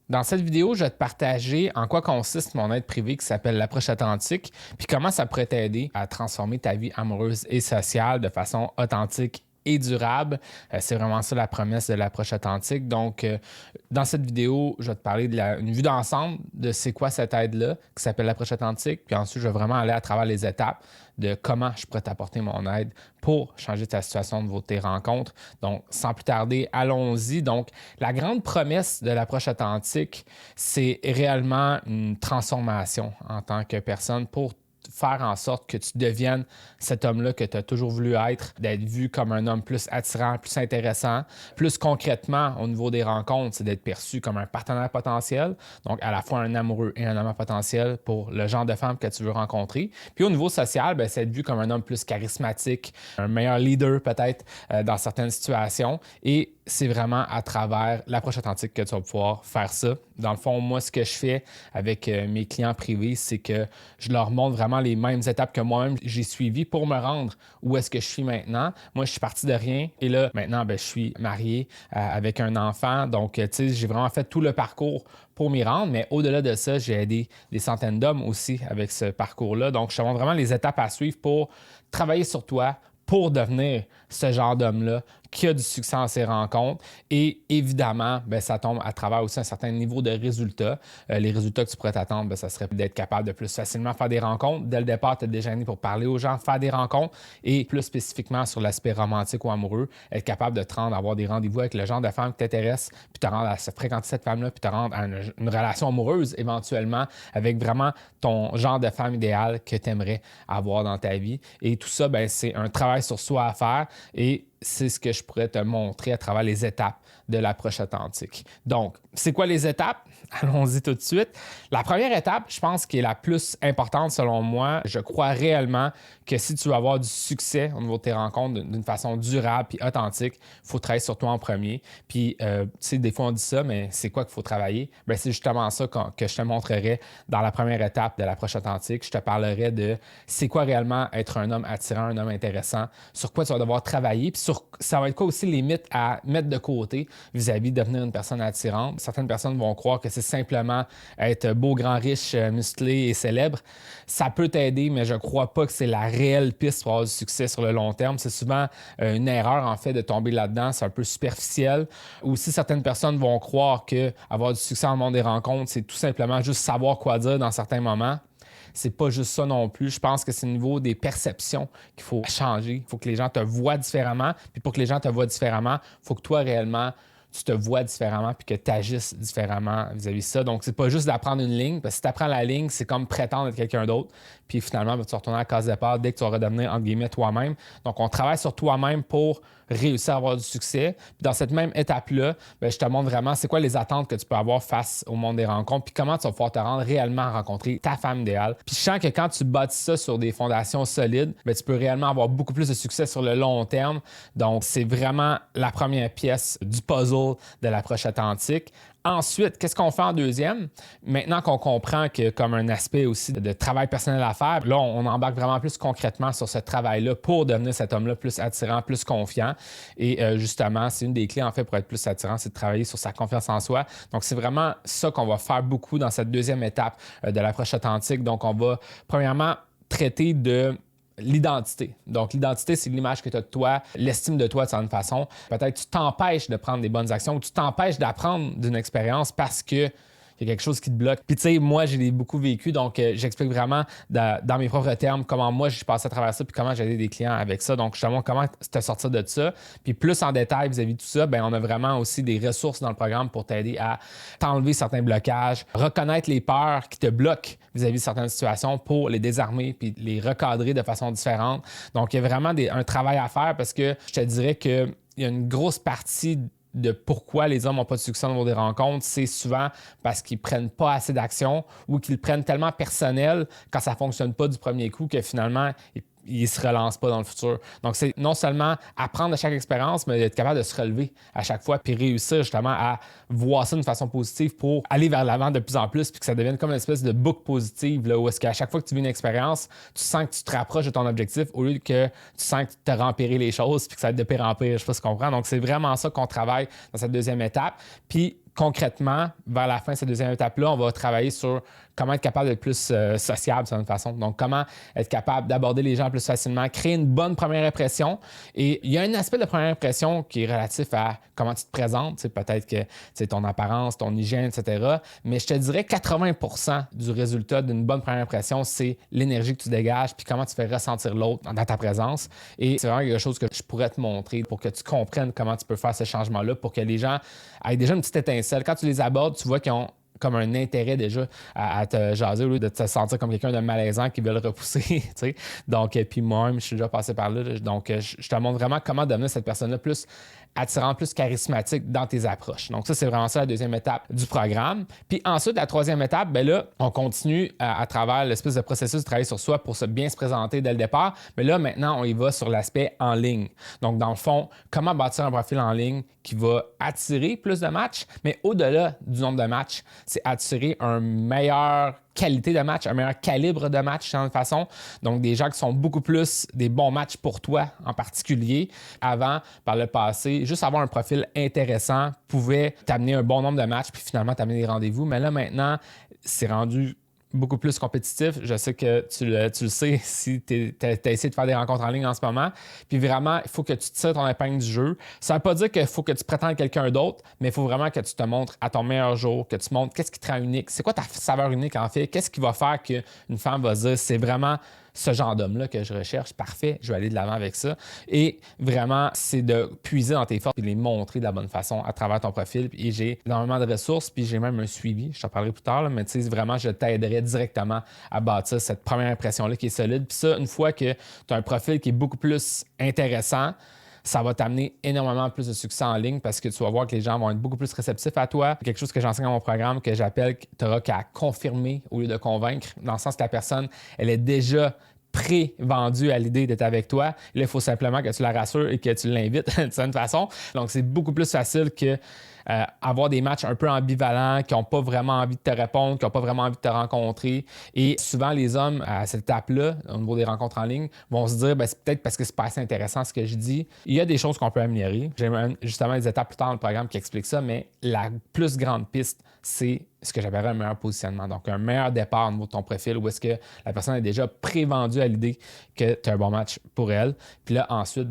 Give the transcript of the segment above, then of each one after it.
Dans cette vidéo, je vais te partager en quoi consiste mon aide privée qui s'appelle l'approche authentique, puis comment ça pourrait t'aider à transformer ta vie amoureuse et sociale de façon authentique et durable. C'est vraiment ça la promesse de l'approche authentique. Donc, dans cette vidéo, je vais te parler d'une vue d'ensemble de c'est quoi cette aide-là qui s'appelle l'approche authentique. Puis ensuite, je vais vraiment aller à travers les étapes de comment je pourrais t'apporter mon aide pour changer ta situation au niveau de tes rencontres. Donc, sans plus tarder, allons-y. Donc, la grande promesse de l'approche authentique, c'est réellement une transformation en tant que personne pour faire en sorte que tu deviennes cet homme-là que tu as toujours voulu être, d'être vu comme un homme plus attirant, plus intéressant. Plus concrètement, au niveau des rencontres, c'est d'être perçu comme un partenaire potentiel, donc à la fois un amoureux et un amant potentiel pour le genre de femme que tu veux rencontrer. Puis au niveau social, ben, c'est être vu comme un homme plus charismatique, un meilleur leader peut-être dans certaines situations. Et c'est vraiment à travers l'approche authentique que tu vas pouvoir faire ça. Dans le fond, moi, ce que je fais avec mes clients privés, c'est que je leur montre vraiment les mêmes étapes que moi-même j'ai suivies pour me rendre où est-ce que je suis maintenant. Moi, je suis parti de rien et là, maintenant, ben, je suis marié avec un enfant. Donc, tu sais, j'ai vraiment fait tout le parcours pour m'y rendre, mais au-delà de ça, j'ai aidé des centaines d'hommes aussi avec ce parcours-là. Donc, je te montre vraiment les étapes à suivre pour travailler sur toi, pour devenir ce genre d'homme-là qui a du succès en ses rencontres. Et évidemment, ben, ça tombe à travers aussi un certain niveau de résultats. Les résultats que tu pourrais t'attendre, ben, ça serait d'être capable de plus facilement faire des rencontres. Dès le départ, tu es déjà né pour parler aux gens, faire des rencontres et plus spécifiquement sur l'aspect romantique ou amoureux, être capable de te rendre à avoir des rendez-vous avec le genre de femme qui t'intéresse, puis te rendre à fréquenter cette femme-là, puis te rendre à une relation amoureuse éventuellement avec vraiment ton genre de femme idéale que tu aimerais avoir dans ta vie. Et tout ça, ben, c'est un travail sur soi à faire et c'est ce que je pourrais te montrer à travers les étapes de l'approche authentique. Donc, c'est quoi les étapes? Allons-y tout de suite. La première étape, je pense, qui est la plus importante selon moi, je crois réellement que si tu veux avoir du succès au niveau de tes rencontres d'une façon durable puis authentique, il faut travailler sur toi en premier. Puis, tu sais, des fois on dit ça, mais c'est quoi qu'il faut travailler? Bien, c'est justement ça que je te montrerai dans la première étape de l'approche authentique. Je te parlerai de c'est quoi réellement être un homme attirant, un homme intéressant, sur quoi tu vas devoir travailler, puis ça va être quoi aussi les mythes à mettre de côté vis-à-vis de devenir une personne attirante. Certaines personnes vont croire que c'est simplement être beau, grand, riche, musclé et célèbre. Ça peut t'aider, mais je ne crois pas que c'est la réelle piste pour avoir du succès sur le long terme. C'est souvent une erreur, en fait, de tomber là-dedans. C'est un peu superficiel. Aussi, certaines personnes vont croire qu'avoir du succès dans le monde des rencontres, c'est tout simplement juste savoir quoi dire dans certains moments. C'est pas juste ça non plus. Je pense que c'est au niveau des perceptions qu'il faut changer. Il faut que les gens te voient différemment. Puis pour que les gens te voient différemment, il faut que toi, réellement, tu te vois différemment puis que tu agisses différemment vis-à-vis de ça. Donc, c'est pas juste d'apprendre une ligne, parce que si tu apprends la ligne, c'est comme prétendre être quelqu'un d'autre. Puis finalement, tu vas retourner à la case départ dès que tu vas redevenir, entre guillemets, toi-même. Donc, on travaille sur toi-même pour réussir à avoir du succès. Puis dans cette même étape-là, bien, je te montre vraiment c'est quoi les attentes que tu peux avoir face au monde des rencontres, puis comment tu vas pouvoir te rendre réellement à rencontrer ta femme idéale. Puis je sens que quand tu bâtis ça sur des fondations solides, bien, tu peux réellement avoir beaucoup plus de succès sur le long terme. Donc, c'est vraiment la première pièce du puzzle de l'approche authentique. Ensuite, qu'est-ce qu'on fait en deuxième? Maintenant qu'on comprend que comme un aspect aussi de travail personnel à faire, là, on embarque vraiment plus concrètement sur ce travail-là pour devenir cet homme-là plus attirant, plus confiant. Et justement, c'est une des clés en fait pour être plus attirant, c'est de travailler sur sa confiance en soi. Donc, c'est vraiment ça qu'on va faire beaucoup dans cette deuxième étape de l'approche authentique. Donc, on va premièrement traiter de l'identité. Donc, l'identité, c'est l'image que tu as de toi, l'estime de toi de certaine façon. Peut-être que tu t'empêches de prendre des bonnes actions ou tu t'empêches d'apprendre d'une expérience parce que il y a quelque chose qui te bloque. Puis tu sais, moi, j'ai beaucoup vécu, donc j'explique vraiment dans mes propres termes comment moi, je suis passé à travers ça puis comment j'ai aidé des clients avec ça. Donc, je te montre comment te sortir de ça. Puis plus en détail vis-à-vis de tout ça, bien, on a vraiment aussi des ressources dans le programme pour t'aider à t'enlever certains blocages, reconnaître les peurs qui te bloquent vis-à-vis de certaines situations pour les désarmer puis les recadrer de façon différente. Donc, il y a vraiment un travail à faire parce que je te dirais qu'il y a une grosse partie de pourquoi les hommes n'ont pas de succès au niveau des rencontres, c'est souvent parce qu'ils ne prennent pas assez d'action ou qu'ils le prennent tellement personnel quand ça ne fonctionne pas du premier coup que finalement, il ne se relance pas dans le futur. Donc, c'est non seulement apprendre de chaque expérience, mais être capable de se relever à chaque fois puis réussir justement à voir ça d'une façon positive pour aller vers l'avant de plus en plus puis que ça devienne comme une espèce de boucle positive là, où est-ce qu'à chaque fois que tu vis une expérience, tu sens que tu te rapproches de ton objectif au lieu que tu sens que tu te rempirer les choses puis que ça va être de pire en pire. Je sais pas si tu comprends. Donc, c'est vraiment ça qu'on travaille dans cette deuxième étape. Puis, concrètement, vers la fin de cette deuxième étape-là, on va travailler sur comment être capable d'être plus sociable de certaine façon. Donc, comment être capable d'aborder les gens plus facilement, créer une bonne première impression. Et il y a un aspect de première impression qui est relatif à comment tu te présentes, peut-être que ton apparence, ton hygiène, etc. Mais je te dirais 80% du résultat d'une bonne première impression, c'est l'énergie que tu dégages puis comment tu fais ressentir l'autre dans ta présence. Et c'est vraiment quelque chose que je pourrais te montrer pour que tu comprennes comment tu peux faire ce changement-là pour que les gens aient déjà une petite étincelle. Quand tu les abordes, tu vois qu'ils ont comme un intérêt déjà à te jaser au lieu de te sentir comme quelqu'un de malaisant qui veut le repousser. Donc, puis moi-même, je suis déjà passé par là. Donc, je te montre vraiment comment devenir cette personne-là plus attirante, plus charismatique dans tes approches. Donc, ça, c'est vraiment ça la deuxième étape du programme. Puis ensuite, la troisième étape, bien là, on continue à travers l'espèce de processus de travailler sur soi pour bien se présenter dès le départ. Mais là, maintenant, on y va sur l'aspect en ligne. Donc, dans le fond, comment bâtir un profil en ligne qui va attirer plus de matchs, mais au-delà du nombre de matchs, c'est attirer une meilleure qualité de match, un meilleur calibre de match de toute façon. Donc, des gens qui sont beaucoup plus des bons matchs pour toi en particulier. Avant, par le passé, juste avoir un profil intéressant pouvait t'amener un bon nombre de matchs puis finalement t'amener des rendez-vous. Mais là, maintenant, c'est rendu beaucoup plus compétitif. Je sais que tu le sais si tu as essayé de faire des rencontres en ligne en ce moment. Puis vraiment, il faut que tu tires ton épingle du jeu. Ça ne veut pas dire qu'il faut que tu prétendes quelqu'un d'autre, mais il faut vraiment que tu te montres à ton meilleur jour, que tu montres qu'est-ce qui te rend unique. C'est quoi ta saveur unique en fait? Qu'est-ce qui va faire qu'une femme va se dire c'est vraiment ce genre d'homme-là que je recherche, parfait, je vais aller de l'avant avec ça. Et vraiment, c'est de puiser dans tes forces et de les montrer de la bonne façon à travers ton profil. Et j'ai énormément de ressources, puis j'ai même un suivi, je t'en parlerai plus tard, là, mais tu sais, vraiment, je t'aiderai directement à bâtir cette première impression-là qui est solide. Puis ça, une fois que tu as un profil qui est beaucoup plus intéressant, ça va t'amener énormément plus de succès en ligne parce que tu vas voir que les gens vont être beaucoup plus réceptifs à toi. Quelque chose que j'enseigne dans mon programme que j'appelle « tu n'auras qu'à confirmer au lieu de convaincre », dans le sens que la personne, elle est déjà pré-vendue à l'idée d'être avec toi. Là, il faut simplement que tu la rassures et que tu l'invites d'une certaine façon. Donc, c'est beaucoup plus facile que avoir des matchs un peu ambivalents, qui n'ont pas vraiment envie de te répondre, qui n'ont pas vraiment envie de te rencontrer. Et souvent, les hommes, à cette étape-là, au niveau des rencontres en ligne, vont se dire, c'est peut-être parce que c'est pas assez intéressant ce que je dis. Il y a des choses qu'on peut améliorer. J'ai même justement des étapes plus tard dans le programme qui expliquent ça, mais la plus grande piste, c'est ce que j'appellerais un meilleur positionnement. Donc, un meilleur départ au niveau de ton profil où est-ce que la personne est déjà pré-vendue à l'idée que tu as un bon match pour elle. Puis là, ensuite,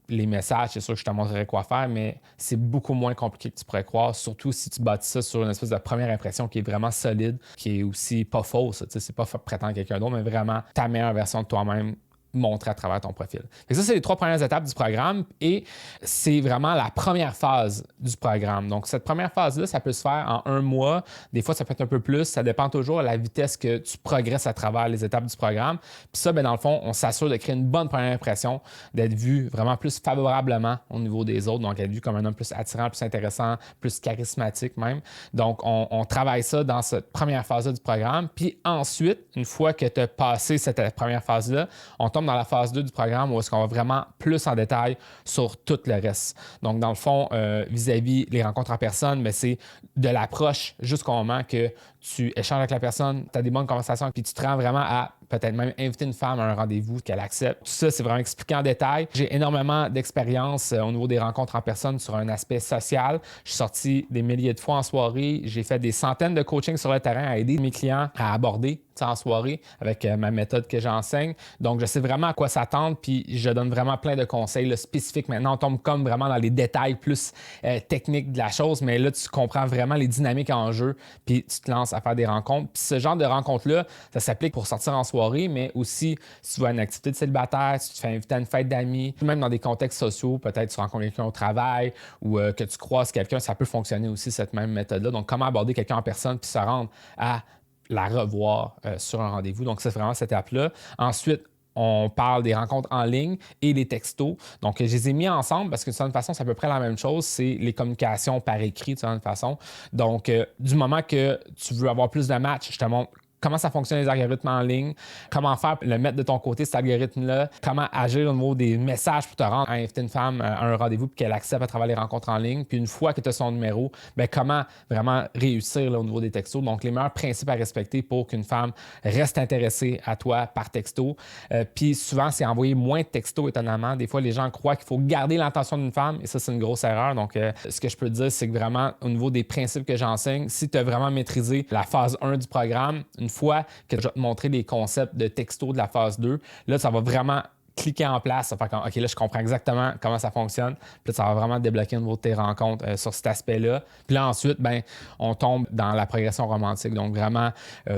les messages, c'est sûr que je te montrerai quoi faire, mais c'est beaucoup moins compliqué que tu pourrais croire, surtout si tu bâtis ça sur une espèce de première impression qui est vraiment solide, qui est aussi pas fausse. C'est pas prétendre quelqu'un d'autre, mais vraiment ta meilleure version de toi-même montrer à travers ton profil. Et ça, c'est les 3 premières étapes du programme et c'est vraiment la première phase du programme. Donc, cette première phase-là, ça peut se faire en 1 mois. Des fois, ça peut être un peu plus. Ça dépend toujours de la vitesse que tu progresses à travers les étapes du programme. Puis ça, dans le fond, on s'assure de créer une bonne première impression, d'être vu vraiment plus favorablement au niveau des autres. Donc, être vu comme un homme plus attirant, plus intéressant, plus charismatique même. Donc, on travaille ça dans cette première phase-là du programme. Puis ensuite, une fois que tu as passé cette première phase-là, on tombe dans la phase 2 du programme où est-ce qu'on va vraiment plus en détail sur tout le reste. Donc, dans le fond, vis-à-vis les rencontres en personne, mais c'est de l'approche jusqu'au moment que tu échanges avec la personne, tu as des bonnes conversations, puis tu te rends vraiment à peut-être même inviter une femme à un rendez-vous qu'elle accepte. Tout ça, c'est vraiment expliqué en détail. J'ai énormément d'expérience au niveau des rencontres en personne sur un aspect social. Je suis sorti des milliers de fois en soirée. J'ai fait des centaines de coachings sur le terrain à aider mes clients à aborder en soirée avec ma méthode que j'enseigne. Donc, je sais vraiment à quoi s'attendre, puis je donne vraiment plein de conseils spécifiques. Maintenant, on tombe comme vraiment dans les détails plus techniques de la chose, mais là, tu comprends vraiment les dynamiques en jeu, puis tu te lances à faire des rencontres. Puis ce genre de rencontres-là, ça s'applique pour sortir en soirée, mais aussi si tu vas à une activité de célibataire, si tu te fais inviter à une fête d'amis, même dans des contextes sociaux, peut-être tu rencontres quelqu'un au travail ou que tu croises quelqu'un, ça peut fonctionner aussi cette même méthode-là. Donc, comment aborder quelqu'un en personne puis se rendre à la revoir sur un rendez-vous. Donc, c'est vraiment cette étape-là. Ensuite, on parle des rencontres en ligne et les textos. Donc, je les ai mis ensemble parce que de toute façon, c'est à peu près la même chose. C'est les communications par écrit de toute façon. Donc, du moment que tu veux avoir plus de matchs, je te montre comment ça fonctionne les algorithmes en ligne, comment faire le mettre de ton côté, cet algorithme-là, comment agir au niveau des messages pour te rendre à inviter une femme à un rendez-vous puis qu'elle accepte à travers les rencontres en ligne. Puis une fois que tu as son numéro, bien, comment vraiment réussir là, au niveau des textos. Donc, les meilleurs principes à respecter pour qu'une femme reste intéressée à toi par texto. Puis souvent, c'est envoyer moins de textos, étonnamment. Des fois, les gens croient qu'il faut garder l'intention d'une femme et ça, c'est une grosse erreur. Donc, ce que je peux te dire, c'est que vraiment, au niveau des principes que j'enseigne, si tu as vraiment maîtrisé la phase 1 du programme, une fois que je vais te montrer les concepts de texto de la phase 2, là, ça va vraiment cliquer en place, ça fait OK, là, je comprends exactement comment ça fonctionne. Puis là, ça va vraiment débloquer au niveau de tes rencontres sur cet aspect-là. Puis là, ensuite, ben, on tombe dans la progression romantique. Donc, vraiment,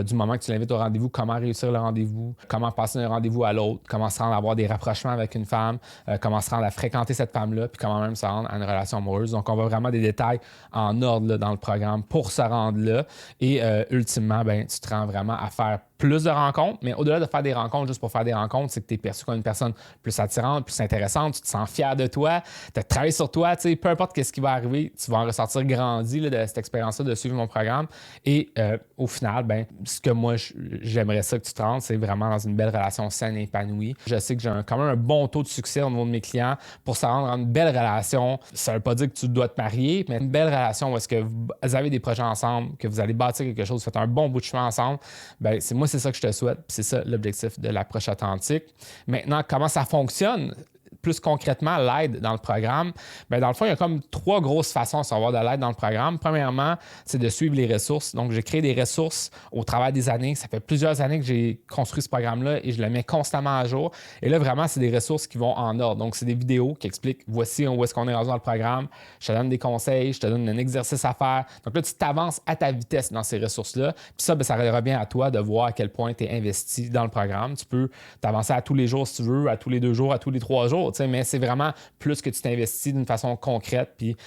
du moment que tu l'invites au rendez-vous, comment réussir le rendez-vous, comment passer d'un rendez-vous à l'autre, comment se rendre à avoir des rapprochements avec une femme, comment se rendre à fréquenter cette femme-là, puis comment même se rendre à une relation amoureuse. Donc, on va vraiment des détails en ordre là, dans le programme pour se rendre là. Et ultimement, ben, tu te rends vraiment à faire plus de rencontres, mais au-delà de faire des rencontres juste pour faire des rencontres, c'est que tu es perçu comme une personne plus attirante, plus intéressante, tu te sens fier de toi, tu as travaillé sur toi, tu sais, peu importe ce qui va arriver, tu vas en ressortir grandi là, de cette expérience-là de suivre mon programme. Et au final, ben, ce que moi, j'aimerais ça que tu te rendes, c'est vraiment dans une belle relation saine et épanouie. Je sais que j'ai quand même un bon taux de succès au niveau de mes clients pour se rendre dans une belle relation. Ça ne veut pas dire que tu dois te marier, mais une belle relation où est-ce que vous avez des projets ensemble, que vous allez bâtir quelque chose, vous faites un bon bout de chemin ensemble, ben, c'est ça que je te souhaite. C'est ça l'objectif de l'approche authentique. Maintenant, comment ça fonctionne? Plus concrètement, l'aide dans le programme, bien, dans le fond, il y a comme 3 grosses façons de savoir de l'aide dans le programme. Premièrement, c'est de suivre les ressources. Donc, j'ai créé des ressources au travers des années. Ça fait plusieurs années que j'ai construit ce programme-là et je le mets constamment à jour. Et là, vraiment, c'est des ressources qui vont en ordre. Donc, c'est des vidéos qui expliquent voici où est-ce qu'on est rendu dans le programme. Je te donne des conseils, je te donne un exercice à faire. Donc là, tu t'avances à ta vitesse dans ces ressources-là. Puis ça, bien, ça revient à toi de voir à quel point tu es investi dans le programme. Tu peux t'avancer à tous les jours si tu veux, à tous les 2 jours, à tous les 3 jours. Mais c'est vraiment plus que tu t'investis d'une façon concrète puis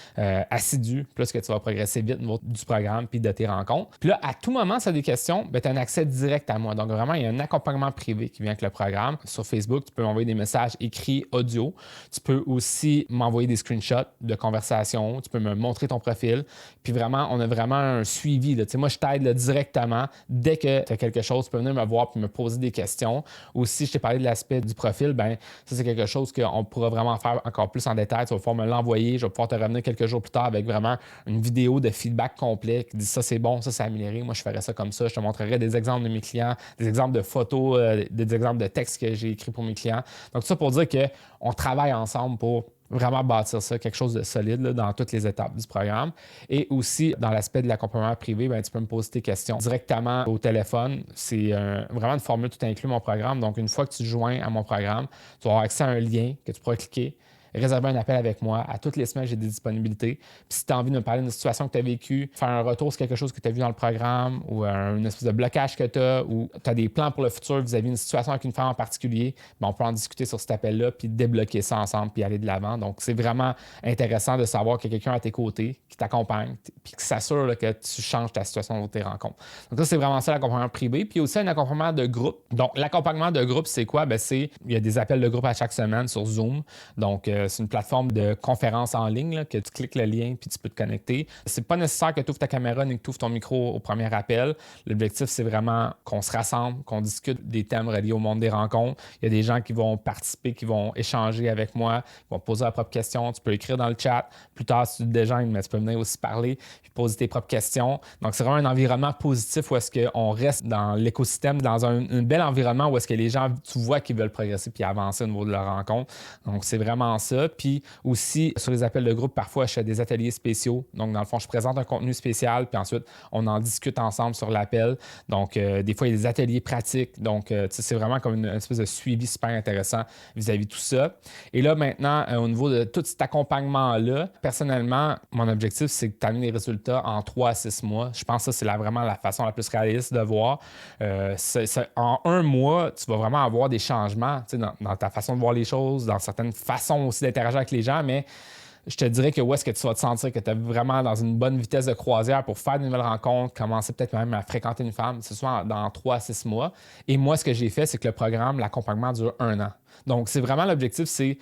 assidue, plus que tu vas progresser vite au niveau du programme puis de tes rencontres. Puis là, à tout moment, si tu as des questions, tu as un accès direct à moi. Donc vraiment, il y a un accompagnement privé qui vient avec le programme. Sur Facebook, tu peux m'envoyer des messages écrits, audio. Tu peux aussi m'envoyer des screenshots de conversation. Tu peux me montrer ton profil. Puis vraiment, on a vraiment un suivi. Là. Moi, je t'aide là, directement. Dès que tu as quelque chose, tu peux venir me voir puis me poser des questions. Aussi, je t'ai parlé de l'aspect du profil. Ben ça, c'est quelque chose qu'on pourra vraiment faire encore plus en détail. Tu vas pouvoir me l'envoyer. Je vais pouvoir te revenir quelques jours plus tard avec vraiment une vidéo de feedback complet qui dit ça c'est bon, ça c'est amélioré. Moi, je ferais ça comme ça. Je te montrerai des exemples de mes clients, des exemples de photos, des exemples de textes que j'ai écrits pour mes clients. Donc, tout ça pour dire qu'on travaille ensemble pour vraiment bâtir ça, quelque chose de solide là, dans toutes les étapes du programme. Et aussi, dans l'aspect de l'accompagnement privé, bien, tu peux me poser tes questions directement au téléphone. C'est vraiment une formule tout inclus mon programme. Donc, une fois que tu te joins à mon programme, tu vas avoir accès à un lien que tu pourras cliquer, réserver un appel avec moi. À toutes les semaines, j'ai des disponibilités. Puis si tu as envie de me parler d'une situation que tu as vécue, faire un retour sur quelque chose que tu as vu dans le programme ou une espèce de blocage que tu as ou tu as des plans pour le futur vis-à-vis d'une situation avec une femme en particulier, bien, on peut en discuter sur cet appel-là puis débloquer ça ensemble puis aller de l'avant. Donc, c'est vraiment intéressant de savoir qu'il y a quelqu'un à tes côtés qui t'accompagne puis qui s'assure là, que tu changes ta situation dans tes rencontres. Donc, ça, c'est vraiment ça, l'accompagnement privé. Puis aussi, un accompagnement de groupe. Donc, l'accompagnement de groupe, c'est quoi? Bien, il y a des appels de groupe à chaque semaine sur Zoom. Donc, c'est une plateforme de conférence en ligne là, que tu cliques le lien puis tu peux te connecter. C'est pas nécessaire que tu ouvres ta caméra ni que tu ouvres ton micro au premier appel. L'objectif, c'est vraiment qu'on se rassemble, qu'on discute des thèmes reliés au monde des rencontres. Il y a des gens qui vont participer, qui vont échanger avec moi, qui vont poser leurs propres questions. Tu peux écrire dans le chat. Plus tard, si tu te dégênes, mais tu peux venir aussi parler puis poser tes propres questions. Donc, c'est vraiment un environnement positif où est-ce qu'on reste dans l'écosystème, dans un bel environnement où est-ce que les gens, tu vois qu'ils veulent progresser puis avancer au niveau de leur rencontre. Donc, c'est vraiment ça. Puis aussi, sur les appels de groupe, parfois, je fais des ateliers spéciaux. Donc, dans le fond, je présente un contenu spécial, puis ensuite, on en discute ensemble sur l'appel. Donc, des fois, il y a des ateliers pratiques. Donc, c'est vraiment comme une espèce de suivi super intéressant vis-à-vis de tout ça. Et là, maintenant, au niveau de tout cet accompagnement-là, personnellement, mon objectif, c'est de t'amener des résultats en 3 à 6 mois. Je pense que ça, c'est vraiment la façon la plus réaliste de voir. En 1 mois, tu vas vraiment avoir des changements dans ta façon de voir les choses, dans certaines façons aussi d'interagir avec les gens, mais je te dirais que où est-ce que tu vas te sentir que tu es vraiment dans une bonne vitesse de croisière pour faire de nouvelles rencontres, commencer peut-être même à fréquenter une femme, ce soit dans 3 à 6 mois. Et moi, ce que j'ai fait, c'est que le programme, l'accompagnement dure 1 an. Donc, c'est vraiment l'objectif, je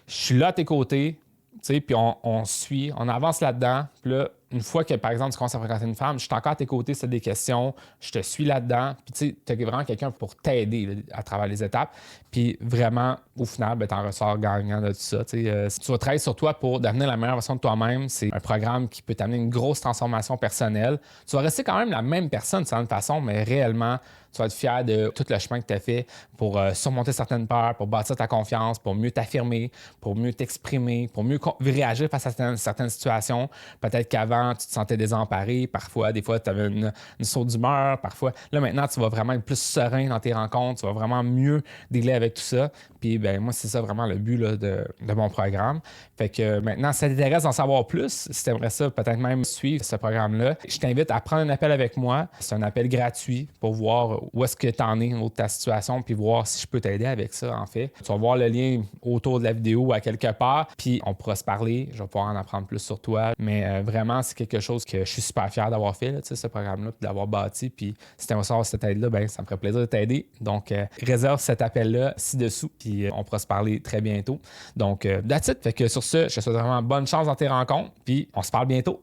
suis là à tes côtés, puis on suit, on avance là-dedans, puis là, une fois que, par exemple, tu commences à fréquenter une femme, je suis encore à tes côtés, c'est des questions, je te suis là-dedans. Puis, tu sais, tu as vraiment quelqu'un pour t'aider là, à travers les étapes. Puis, vraiment, au final, ben, tu en ressors gagnant de tout ça. Si tu vas travailler sur toi pour devenir la meilleure version de toi-même, c'est un programme qui peut t'amener une grosse transformation personnelle. Tu vas rester quand même la même personne de certaine façon, mais réellement, tu vas être fier de tout le chemin que tu as fait pour surmonter certaines peurs, pour bâtir ta confiance, pour mieux t'affirmer, pour mieux t'exprimer, pour mieux réagir face à certaines situations. Peut-être qu'avant, tu te sentais désemparé. Parfois, des fois, tu avais une saute d'humeur. Parfois, là, maintenant, tu vas vraiment être plus serein dans tes rencontres. Tu vas vraiment mieux dealer avec tout ça. Puis, ben moi, c'est ça vraiment le but là, de mon programme. Fait que maintenant, si ça t'intéresse d'en savoir plus, si tu aimerais ça, peut-être même suivre ce programme-là, je t'invite à prendre un appel avec moi. C'est un appel gratuit pour voir où est-ce que tu en es de ta situation, puis voir si je peux t'aider avec ça, en fait. Tu vas voir le lien autour de la vidéo à quelque part, puis on pourra se parler. Je vais pouvoir en apprendre plus sur toi. Mais vraiment, c'est quelque chose que je suis super fier d'avoir fait, là, ce programme-là, puis d'avoir bâti. Puis si tu aimerais savoir cette aide-là, ben, ça me ferait plaisir de t'aider. Donc, réserve cet appel-là ci-dessous, puis on pourra se parler très bientôt. Donc, that's it. Fait que sur ce, je te souhaite vraiment bonne chance dans tes rencontres, puis on se parle bientôt.